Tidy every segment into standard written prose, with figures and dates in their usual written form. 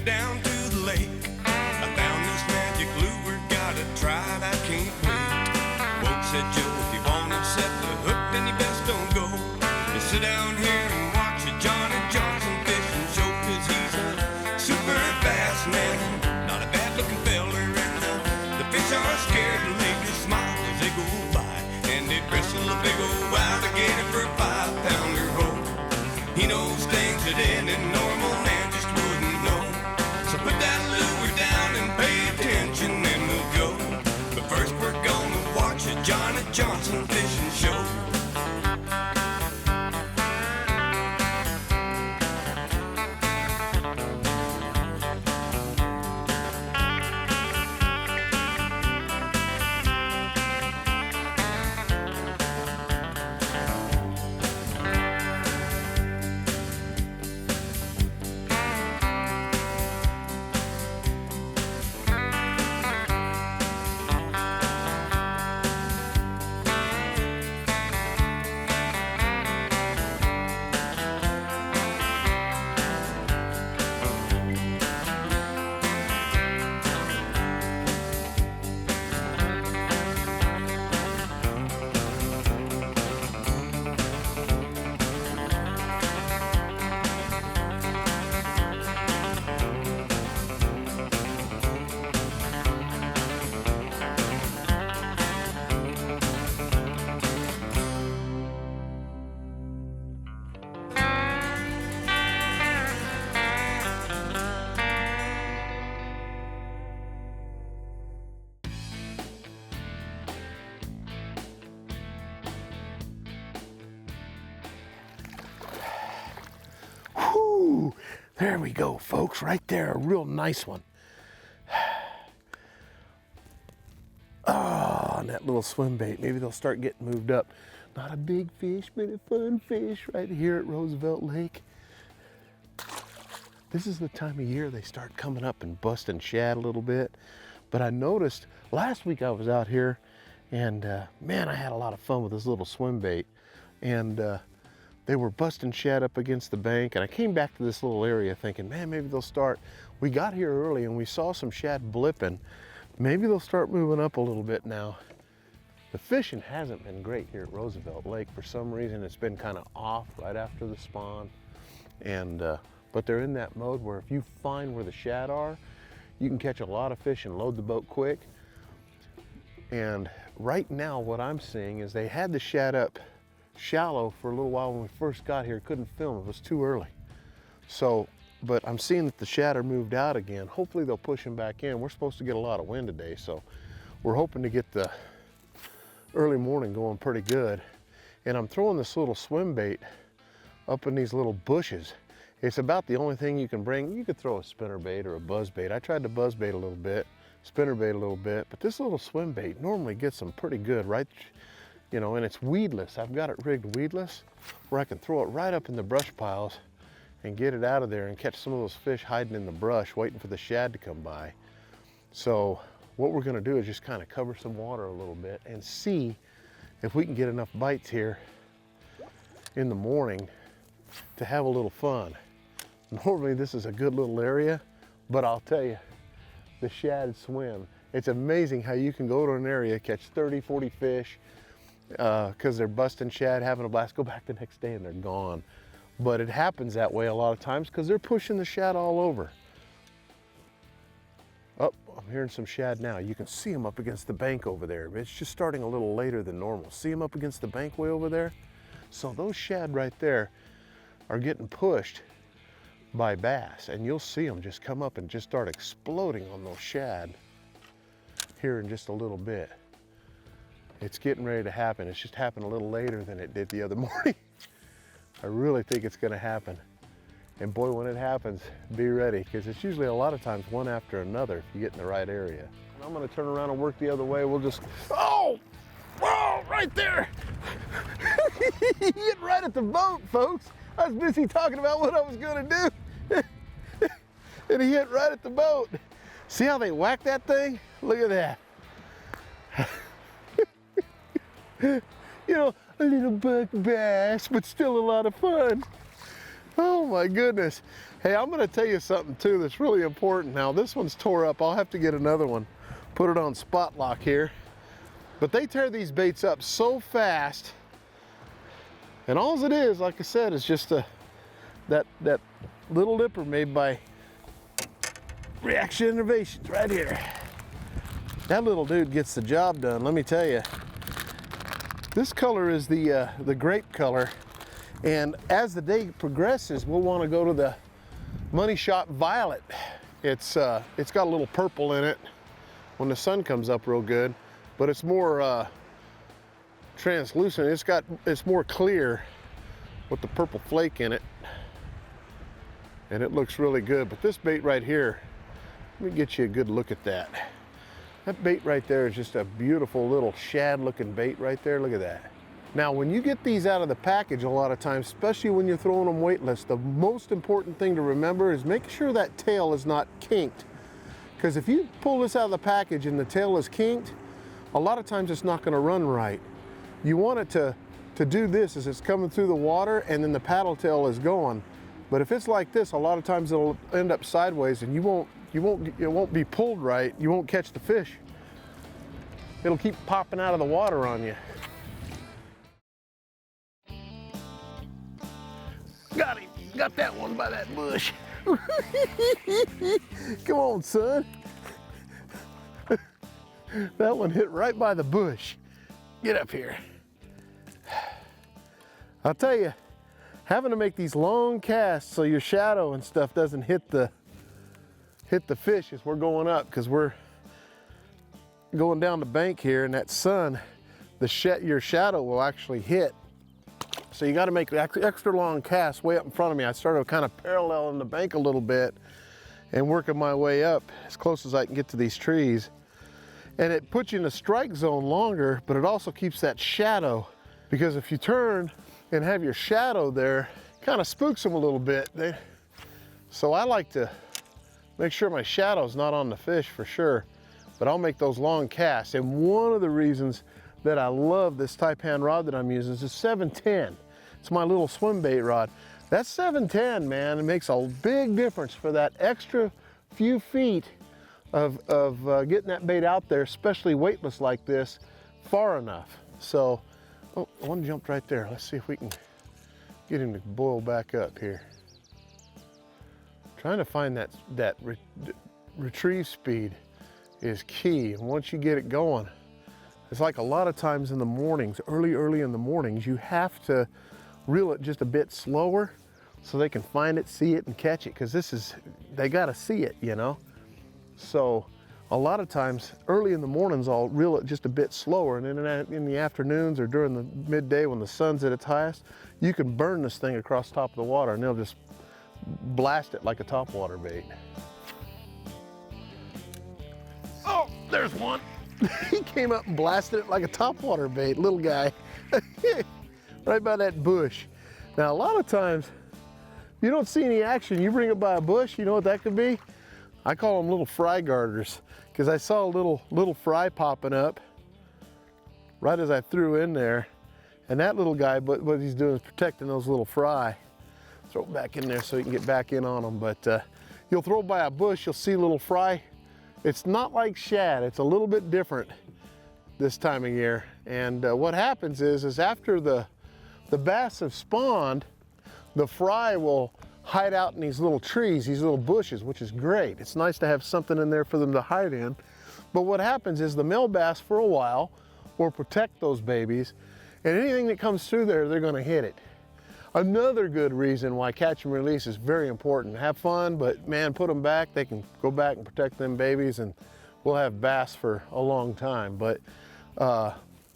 down to the lake. I found this magic lure, gotta try it, I can't wait. Whoa, said Joe, if you wanna set the hook, then you best don't go. You sit down here and watch a Johnny Johnson fishing show, 'cause he's a super fast man, not a bad looking feller, and the fish are scared and they just smile as they go by, and they wrestle a big old alligator for a 5-pounder hook. He knows things that any normal man just wouldn't know. So put that lure down and pay attention, and we'll go. But first we're gonna watch a Johnny Johnson fishing show. Whew, there we go, folks, right there, a real nice one. Oh, and that little swim bait, maybe they'll start getting moved up. Not a big fish, but a fun fish right here at Roosevelt Lake. This is the time of year they start coming up and busting shad a little bit. But I noticed last week I was out here and man, I had a lot of fun with this little swim bait. And they were busting shad up against the bank, and I came back to this little area thinking, man, maybe they'll start. We got here early and we saw some shad blipping. Maybe they'll start moving up a little bit now. The fishing hasn't been great here at Roosevelt Lake. For some reason, it's been kind of off right after the spawn. And but they're in that mode where if you find where the shad are, you can catch a lot of fish and load the boat quick. And right now what I'm seeing is they had the shad up shallow for a little while when we first got here. Couldn't film, it was too early. So, but I'm seeing that the shad are moved out again. Hopefully they'll push them back in. We're supposed to get a lot of wind today, so we're hoping to get the early morning going pretty good. And I'm throwing this little swim bait up in these little bushes. It's about the only thing you can bring. You could throw a spinner bait or a buzz bait. I tried to buzz bait a little bit, spinner bait a little bit, but this little swim bait normally gets them pretty good, right? You know, and it's weedless. I've got it rigged weedless where I can throw it right up in the brush piles and get it out of there and catch some of those fish hiding in the brush waiting for the shad to come by. So what we're gonna do is just kind of cover some water a little bit and see if we can get enough bites here in the morning to have a little fun. Normally this is a good little area, but I'll tell you, the shad swim. It's amazing how you can go to an area, catch 30, 40 fish, because they're busting shad, having a blast, go back the next day and they're gone. But it happens that way a lot of times because they're pushing the shad all over. Oh, I'm hearing some shad now. You can see them up against the bank over there. It's just starting a little later than normal. See them up against the bank way over there? So those shad right there are getting pushed by bass, and you'll see them just come up and just start exploding on those shad here in just a little bit. It's getting ready to happen. It's just happened a little later than it did the other morning. I really think it's gonna happen. And boy, when it happens, be ready, because it's usually a lot of times one after another if you get in the right area. And I'm gonna turn around and work the other way. We'll just, oh, right there. He hit right at the boat, folks. I was busy talking about what I was gonna do. And he hit right at the boat. See how they whacked that thing? Look at that. You know, a little buck bass, but still a lot of fun. Oh my goodness. Hey, I'm gonna tell you something too that's really important. Now this one's tore up. I'll have to get another one, put it on spot lock here. But they tear these baits up so fast. And all it is, like I said, is just that little lipper made by Reaction Innovations right here. That little dude gets the job done, let me tell you. This color is the grape color. And as the day progresses, we'll want to go to the Money Shot Violet. It's got a little purple in it when the sun comes up real good, but it's more translucent. It's more clear with the purple flake in it, and it looks really good. But this bait right here, let me get you a good look at that. That bait right there is just a beautiful little shad looking bait right there. Look at that. Now, when you get these out of the package a lot of times, especially when you're throwing them weightless, the most important thing to remember is make sure that tail is not kinked. Because if you pull this out of the package and the tail is kinked, a lot of times it's not going to run right. You want it to do this as it's coming through the water and then the paddle tail is going. But if it's like this, a lot of times it'll end up sideways and it won't be pulled right. You won't catch the fish. It'll keep popping out of the water on you. Got him. Got that one by that bush. Come on, son. That one hit right by the bush. Get up here. I'll tell you, having to make these long casts so your shadow and stuff doesn't hit the fish as we're going up, because we're going down the bank here, and that sun, your shadow will actually hit. So you got to make extra long casts way up in front of me. I started kind of paralleling the bank a little bit and working my way up as close as I can get to these trees. And it puts you in a strike zone longer, but it also keeps that shadow, because if you turn and have your shadow there, it kind of spooks them a little bit. So I like to make sure my shadow's not on the fish for sure, but I'll make those long casts. And one of the reasons that I love this Taipan rod that I'm using is a 710. It's my little swim bait rod. That 710, man, it makes a big difference for that extra few feet of getting that bait out there, especially weightless like this, far enough. So, oh, one jumped right there. Let's see if we can get him to boil back up here. Trying to find that retrieve speed is key. And once you get it going, it's like a lot of times in the mornings, early in the mornings, you have to reel it just a bit slower so they can find it, see it, and catch it, because they gotta see it, you know? So a lot of times, early in the mornings, I'll reel it just a bit slower, and then in the afternoons or during the midday when the sun's at its highest, you can burn this thing across the top of the water and they'll just blast it like a topwater bait. Oh, there's one. He came up and blasted it like a topwater bait, little guy. Right by that bush. Now, a lot of times, if you don't see any action, you bring it by a bush, you know what that could be? I call them little fry garters, because I saw a little fry popping up right as I threw in there. And that little guy, what he's doing is protecting those little fry. Throw it back in there so you can get back in on them. But you'll throw by a bush, you'll see little fry. It's not like shad, it's a little bit different this time of year. And what happens is after the bass have spawned, the fry will hide out in these little trees, these little bushes, which is great. It's nice to have something in there for them to hide in. But what happens is the male bass for a while will protect those babies, and anything that comes through there, they're gonna hit it. Another good reason why catch and release is very important. Have fun, but man, put them back. They can go back and protect them babies, and we'll have bass for a long time. But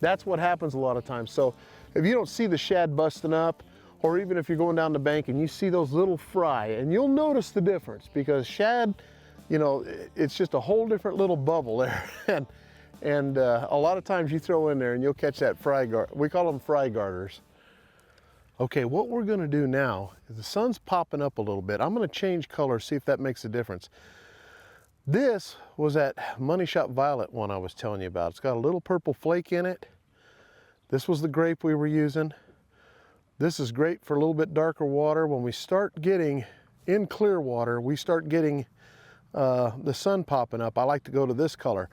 that's what happens a lot of times. So if you don't see the shad busting up, or even if you're going down the bank and you see those little fry, and you'll notice the difference, because shad, you know, it's just a whole different little bubble there. and a lot of times you throw in there and you'll catch that fry garter. We call them fry garters. Okay, what we're gonna do now is the sun's popping up a little bit. I'm gonna change color, see if that makes a difference. This was that Money Shot Violet one I was telling you about. It's got a little purple flake in it. This was the grape we were using. This is great for a little bit darker water. When we start getting in clear water, we start getting the sun popping up. I like to go to this color.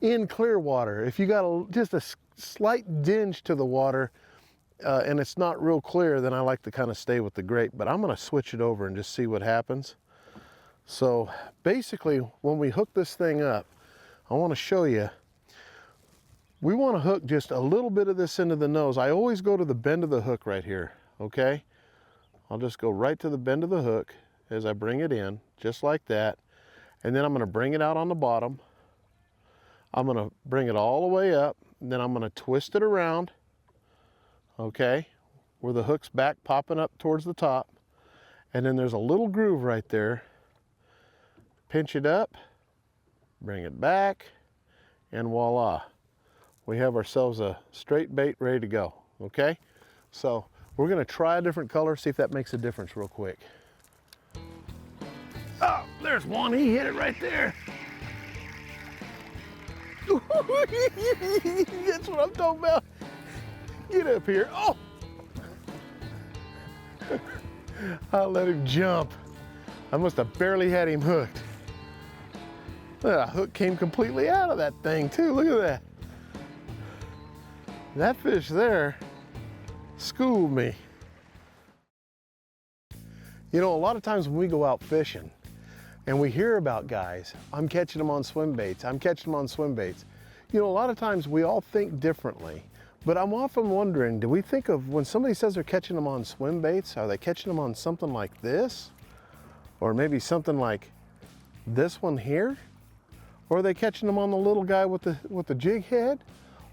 In clear water, if you got just a slight dinge to the water and it's not real clear, then I like to kind of stay with the grape. But I'm going to switch it over and just see what happens. So basically, when we hook this thing up, I want to show you, we want to hook just a little bit of this into the nose. I always go to the bend of the hook right here, okay? I'll just go right to the bend of the hook as I bring it in, just like that. And then I'm going to bring it out on the bottom. I'm going to bring it all the way up, and then I'm going to twist it around, okay, where the hook's back popping up towards the top. And then there's a little groove right there. Pinch it up, bring it back, and voila. We have ourselves a straight bait ready to go, okay? So we're gonna try a different color, see if that makes a difference real quick. Oh, there's one, he hit it right there. That's what I'm talking about. Get up here, oh! I'll let him jump. I must have barely had him hooked. The hook came completely out of that thing too, look at that. That fish there schooled me. You know, a lot of times when we go out fishing and we hear about guys, I'm catching them on swim baits, I'm catching them on swim baits. You know, a lot of times we all think differently, but I'm often wondering, do we think of when somebody says they're catching them on swim baits, are they catching them on something like this? Or maybe something like this one here? Or are they catching them on the little guy with the jig head?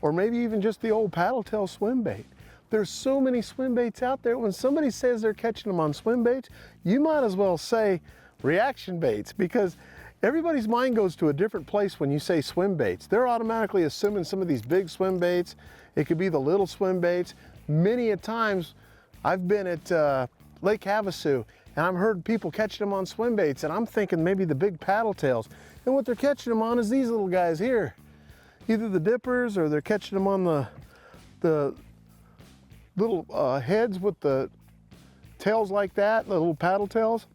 Or maybe even just the old paddle tail swim bait. There's so many swim baits out there. When somebody says they're catching them on swim baits, you might as well say reaction baits, because everybody's mind goes to a different place when you say swim baits. They're automatically assuming some of these big swim baits. It could be the little swim baits. Many a times I've been at Lake Havasu and I've heard people catching them on swim baits, and I'm thinking maybe the big paddle tails. And what they're catching them on is these little guys here. Either the dippers, or they're catching them on the little heads with the tails like that, the little paddle tails.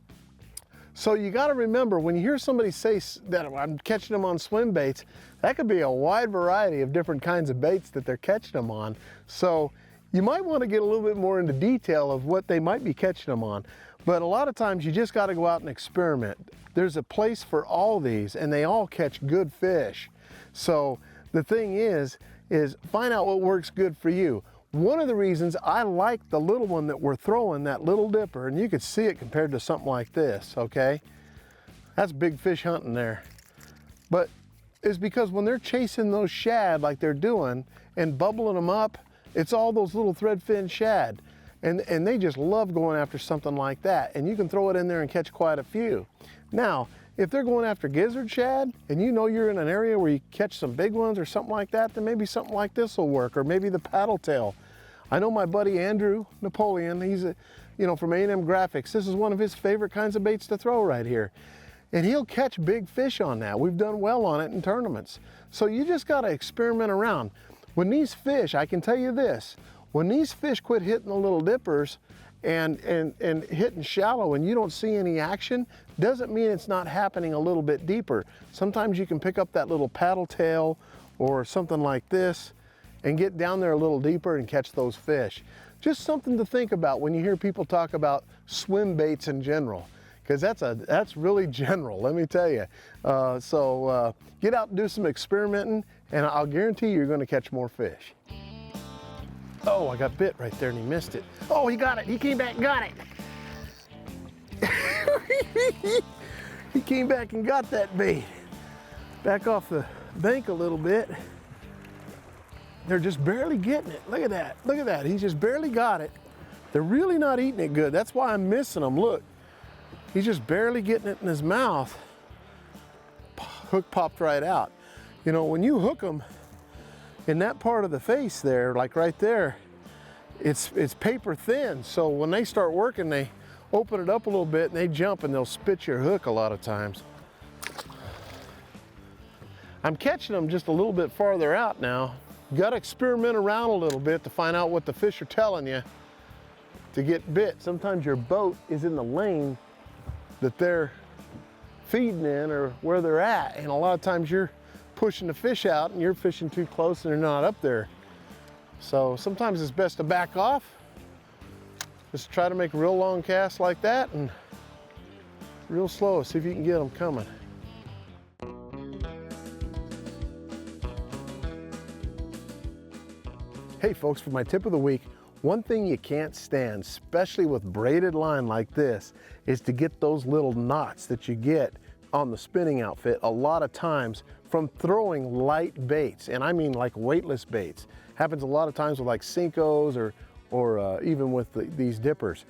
So you got to remember, when you hear somebody say that I'm catching them on swim baits, that could be a wide variety of different kinds of baits that they're catching them on. So you might want to get a little bit more into detail of what they might be catching them on. But a lot of times you just got to go out and experiment. There's a place for all these, and they all catch good fish. So the thing is find out what works good for you. One of the reasons I like the little one that we're throwing, that little dipper, and you can see it compared to something like this, okay? That's big fish hunting there. But it's because when they're chasing those shad like they're doing and bubbling them up, it's all those little threadfin shad. And they just love going after something like that. And you can throw it in there and catch quite a few. Now, if they're going after gizzard shad, and you know you're in an area where you catch some big ones or something like that, then maybe something like this will work, or maybe the paddle tail. I know my buddy Andrew Napoleon, he's from A&M Graphics. This is one of his favorite kinds of baits to throw right here. And he'll catch big fish on that. We've done well on it in tournaments. So you just gotta experiment around. When these fish, I can tell you this, when these fish quit hitting the little dippers and hitting shallow and you don't see any action, doesn't mean it's not happening a little bit deeper. Sometimes you can pick up that little paddle tail or something like this and get down there a little deeper and catch those fish. Just something to think about when you hear people talk about swim baits in general, because that's really general, let me tell you. So get out and do some experimenting, and I'll guarantee you're going to catch more fish. Oh, I got bit right there and he missed it. Oh, he got it. He came back and got it. He came back and got that bait. Back off the bank a little bit. They're just barely getting it. Look at that. Look at that. He's just barely got it. They're really not eating it good. That's why I'm missing them. Look. He's just barely getting it in his mouth. Hook popped right out. You know, when you hook them in that part of the face there, like right there, it's paper thin. So when they start working, they open it up a little bit and they jump and they'll spit your hook a lot of times. I'm catching them just a little bit farther out now. You got to experiment around a little bit to find out what the fish are telling you. to get bit. Sometimes your boat is in the lane that they're feeding in or where they're at, and a lot of times you're pushing the fish out and you're fishing too close and they're not up there. So sometimes it's best to back off. Just try to make a real long cast like that and real slow, see if you can get them coming. Hey folks, for my tip of the week, one thing you can't stand, especially with braided line like this, is to get those little knots that you get on the spinning outfit a lot of times from throwing light baits, and I mean like weightless baits. Happens a lot of times with like Cincos or even with these dippers.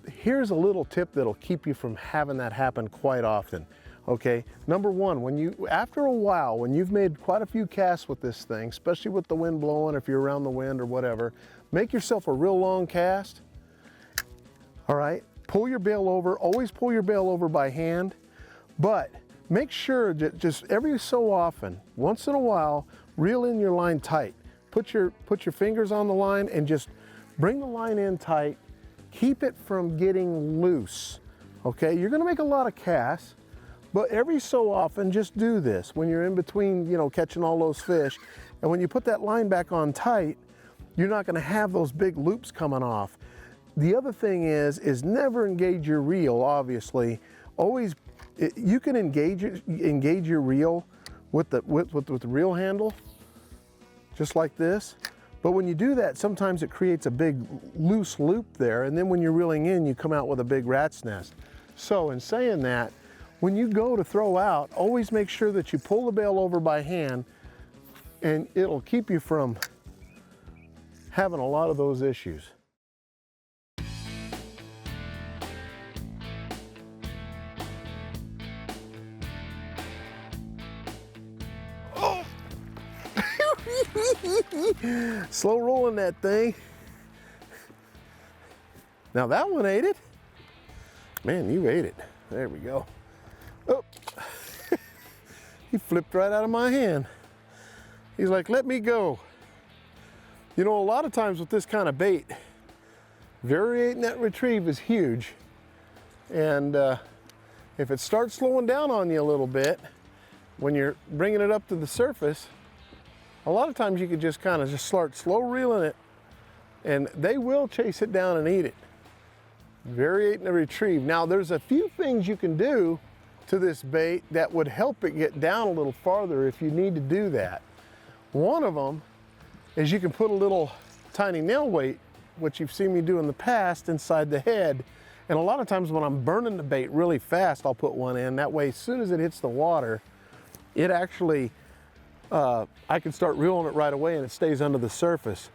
Here's a little tip that'll keep you from having that happen quite often. Okay, number one, after a while, when you've made quite a few casts with this thing, especially with the wind blowing, if you're around the wind or whatever, make yourself a real long cast. All right, pull your bail over, always pull your bail over by hand, but make sure that just every so often, once in a while, reel in your line tight. Put your fingers on the line and just bring the line in tight. Keep it from getting loose. Okay, you're gonna make a lot of casts, but every so often, just do this when you're in between, catching all those fish. And when you put that line back on tight, you're not gonna have those big loops coming off. The other thing is never engage your reel, obviously. Always, you can engage your reel with the reel handle, just like this. But when you do that, sometimes it creates a big loose loop there, and then when you're reeling in, you come out with a big rat's nest. So in saying that, when you go to throw out, always make sure that you pull the bail over by hand, and it'll keep you from having a lot of those issues. Oh! Slow rolling that thing. Now that one ate it. Man, you ate it. There we go. Oh, he flipped right out of my hand. He's like, let me go. A lot of times with this kind of bait, variating that retrieve is huge. And if it starts slowing down on you a little bit, when you're bringing it up to the surface, a lot of times you could just kind of start slow reeling it, and they will chase it down and eat it. Variating the retrieve. Now there's a few things you can do to this bait that would help it get down a little farther if you need to do that. One of them is you can put a little tiny nail weight, which you've seen me do in the past, inside the head. And a lot of times when I'm burning the bait really fast, I'll put one in. That way, as soon as it hits the water, it actually, I can start reeling it right away and it stays under the surface.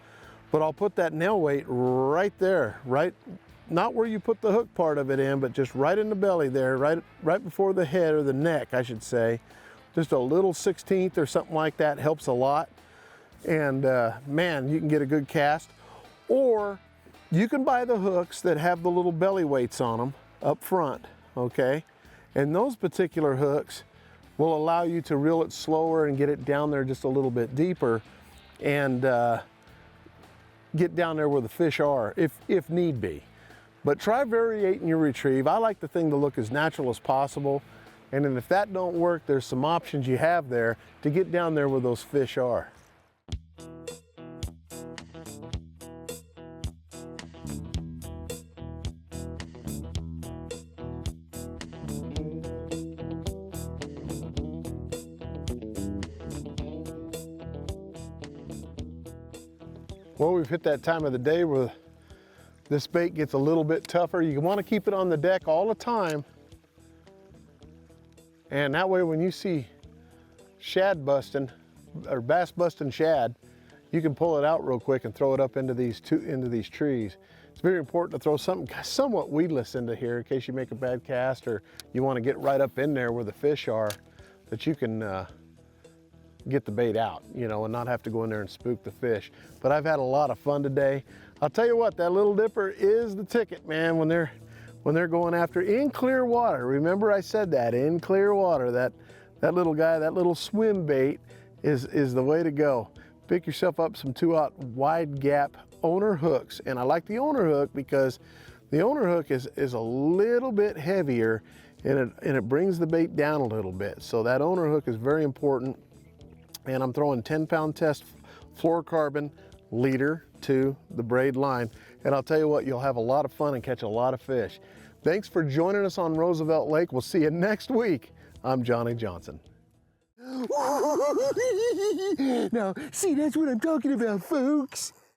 But I'll put that nail weight right there, not where you put the hook part of it in, but just right in the belly there, right before the head, or the neck, I should say. Just a little 16th or something like that helps a lot. And man, you can get a good cast. Or you can buy the hooks that have the little belly weights on them up front, okay? And those particular hooks will allow you to reel it slower and get it down there just a little bit deeper, and get down there where the fish are, if need be. But try variating your retrieve. I like the thing to look as natural as possible. And then if that don't work, there's some options you have there to get down there where those fish are. Well, we've hit that time of the day where this bait gets a little bit tougher. You want to keep it on the deck all the time. And that way when you see shad busting, or bass busting shad, you can pull it out real quick and throw it up into these trees. It's very important to throw something somewhat weedless into here in case you make a bad cast, or you want to get right up in there where the fish are, that you can get the bait out, and not have to go in there and spook the fish. But I've had a lot of fun today. I'll tell you what, that little dipper is the ticket, man, when they're going after in clear water. Remember I said that, in clear water, that little guy, that little swim bait is the way to go. Pick yourself up some 2/0 wide gap owner hooks. And I like the owner hook because the owner hook is a little bit heavier, and it brings the bait down a little bit. So that owner hook is very important. And I'm throwing 10-pound test fluorocarbon leader to the braid line. And I'll tell you what, you'll have a lot of fun and catch a lot of fish. Thanks for joining us on Roosevelt Lake. We'll see you next week. I'm Johnny Johnson. Now, see, that's what I'm talking about, folks.